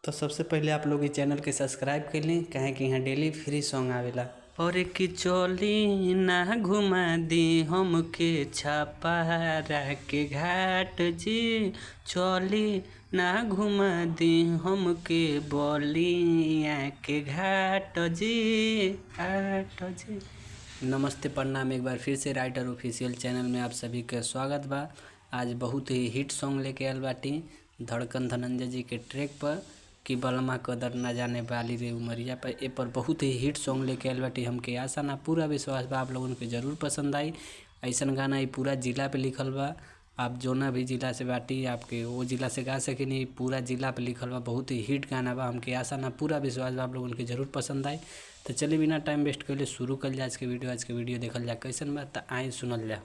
तो सबसे पहले आप लोग इस चैनल के सब्सक्राइब कर लें, काहे कि यहाँ डेली फ्री सॉन्ग आवेला। और कि चली ना घुमा दी हमके छपारा के घाट जी, चली ना घुमा दी हमके बलिया के घाट जी। नमस्ते प्रणाम, एक बार फिर से राइटर ऑफिशियल चैनल में आप सभी का स्वागत बा। आज बहुत ही हिट सॉन्ग लेके आयल बाटी धड़कन धनंजय जी के ट्रैक पर कि बलमा कदर ना जाने वाली रे उमरिया पर। ए पर बहुत ही हिट सॉन्ग लेके आयल बाटी। हमके आशा ना पूरा विश्वास बा आप लोगन के ज़रूर पसंद आई। ऐसन गाना ये पूरा जिला पे लिखल बा। आप जो ना भी जिला से बाटी आपके वो जिला से गा सके नहीं, पूरा जिला पे लिखल बा। बहुत ही हिट गाना बा। हमके आशा ना पूरा विश्वास बा आप लोगन के ज़रूर पसंद आई। तो चलिए बिना टाइम वेस्ट कर ले शुरू कर जा आज के वीडियो देखल जा कैसन बा। तो आए सुनल जा।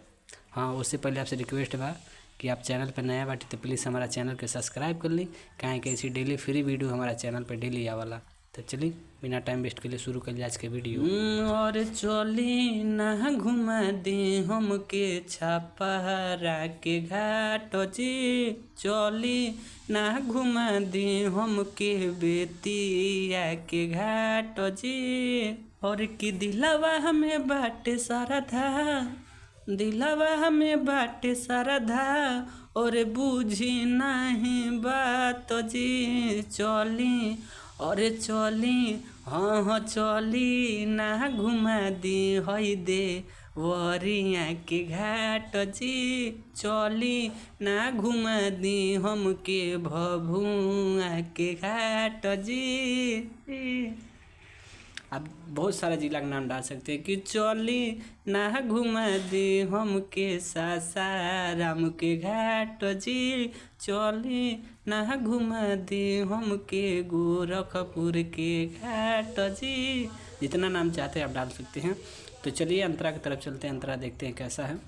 हाँ, उससे पहले आपसे रिक्वेस्ट बा कि आप चैनल पर नया बाटी तो प्लीज़ हमारा चैनल के सब्सक्राइब कर ली, काहे कि ऐसी डेली फ्री वीडियो हमारा चैनल पर डेली आवाला। तो चलिए बिना टाइम वेस्ट के लिए शुरू कर आज के वीडियो। और चली ना घुमा दी हमके छपारा के घाट जी, चली ना घुमा दी हमके बेतिया के घाट जी। और कि दिलवा हमें बाटे श्रद्धा, दिलवा हमें बाटे श्रद्धा और बूझी नहीं बात जी, चली और चली हाँ चली ना घुमा दी हई दे वरिया के घाट जी, चली ना घुमा दी हमके भभुआ के घाट जी। आप बहुत सारा जिला का नाम डाल सकते हैं कि चली ना घुमा दी हमके सासाराम के घाट जी, चली ना घुमा दी हमके गोरखपुर के घाट जी। जितना नाम चाहते हैं आप डाल सकते हैं। तो चलिए अंतरा की तरफ चलते हैं, अंतरा देखते हैं कैसा है।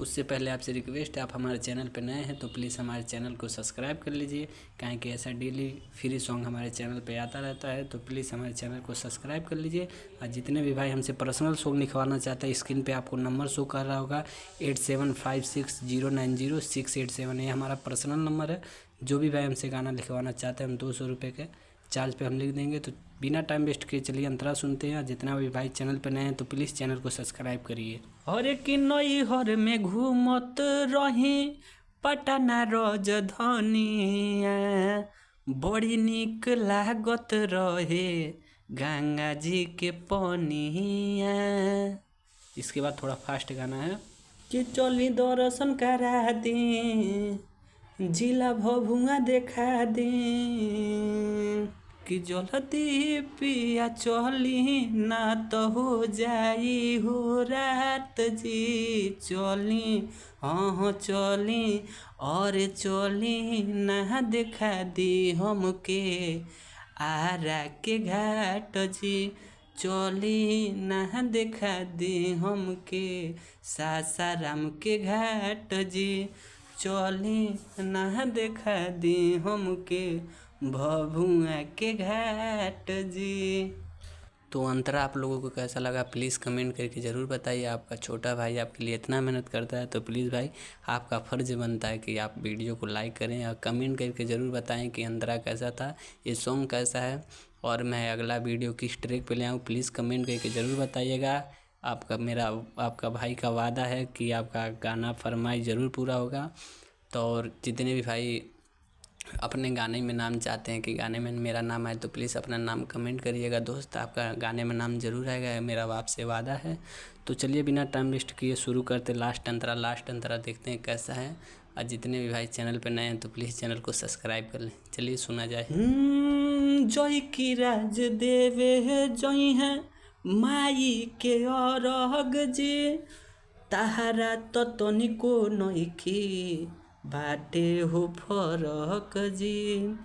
उससे पहले आपसे रिक्वेस्ट है, आप हमारे चैनल पर नए हैं तो प्लीज़ हमारे चैनल को सब्सक्राइब कर लीजिए, काहे कि ऐसा डेली फ्री सॉन्ग हमारे चैनल पे आता रहता है। तो प्लीज़ हमारे चैनल को सब्सक्राइब कर लीजिए। और जितने भी भाई हमसे पर्सनल सॉन्ग लिखवाना चाहते हैं, स्क्रीन पे आपको नंबर शो कर रहा होगा 8756090687, ये हमारा पर्सनल नंबर है। जो भी भाई हमसे गाना लिखवाना चाहते हैं, हम 200 रुपये के चार्ज पे हम लिख देंगे। तो बिना टाइम वेस्ट किए चलिए अंतरा सुनते हैं। जितना भी भाई चैनल पे नए हैं तो प्लीज़ चैनल को सब्सक्राइब करिए। हर कि नई हर में घूमत रही पटना राजधानिया, बड़ी निक लागत रहे गंगा जी के पनिया। इसके बाद थोड़ा फास्ट गाना है कि चली दर्शन करा दी, जिला भभुआ देखा दी, कि जल्दी पिया चली ना तो हो जाई हो रात जी, चली हाँ चली और चली ना देखा दी हमके आरा के घाट जी, चली ना देखा दी हमके सासाराम के घाट जी, चली ना देखा दी हमके भभुआ के घाट जी। तो अंतरा आप लोगों को कैसा लगा प्लीज़ कमेंट करके ज़रूर बताइए। आपका छोटा भाई आपके लिए इतना मेहनत करता है तो प्लीज़ भाई आपका फ़र्ज़ बनता है कि आप वीडियो को लाइक करें और कमेंट करके ज़रूर बताएं कि अंतरा कैसा था, ये सॉन्ग कैसा है और मैं अगला वीडियो किस ट्रैक पे ले आऊँ। प्लीज़ कमेंट करके ज़रूर बताइएगा। आपका भाई का वादा है कि आपका गाना फरमाइश ज़रूर पूरा होगा। तो और जितने भी भाई अपने गाने में नाम चाहते हैं कि गाने में मेरा नाम आए तो प्लीज़ अपना नाम कमेंट करिएगा दोस्त, आपका गाने में नाम ज़रूर आएगा, मेरा आपसे वादा है। तो चलिए बिना टाइम वेस्ट किए शुरू करते लास्ट अंतरा देखते हैं कैसा है। और जितने भी भाई चैनल पर नए हैं तो प्लीज़ चैनल को सब्सक्राइब कर लें। चलिए सुना जाए। जय की राज देवे जय हैं माई के अरग जी, ताहरा तो तनिको नइखी बाटे हो फरक जी।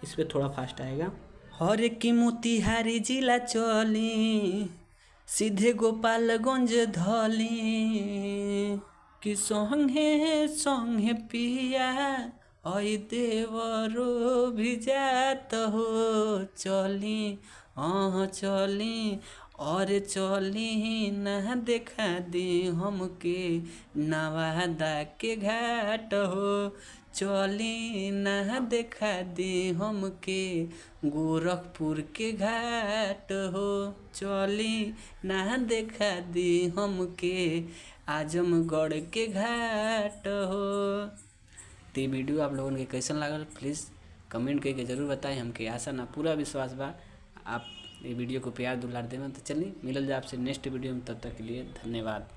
इस पे थोड़ा फास्ट आएगा। हर की मोतिहारी जिला चली सीधे गोपालगंज धली, कि संगे संगे पिया आई देवरो भी जात हो, चली हाँ चली और चली ना देखा दी हमके नवादा के घाट हो, चली ना देखा दी हमके गोरखपुर के घाट हो, चली ना देखा दी हमके आजमगढ़ के घाट हो। तो ये वीडियो आप लोगों के कैसन लागल प्लीज़ कमेंट करके ज़रूर बताएं। हमके आशा ना पूरा विश्वास बा आप ये वीडियो को प्यार दुलार देवें। तो चलिए मिलल जाए आपसे नेक्स्ट वीडियो में, तब तक के लिए धन्यवाद।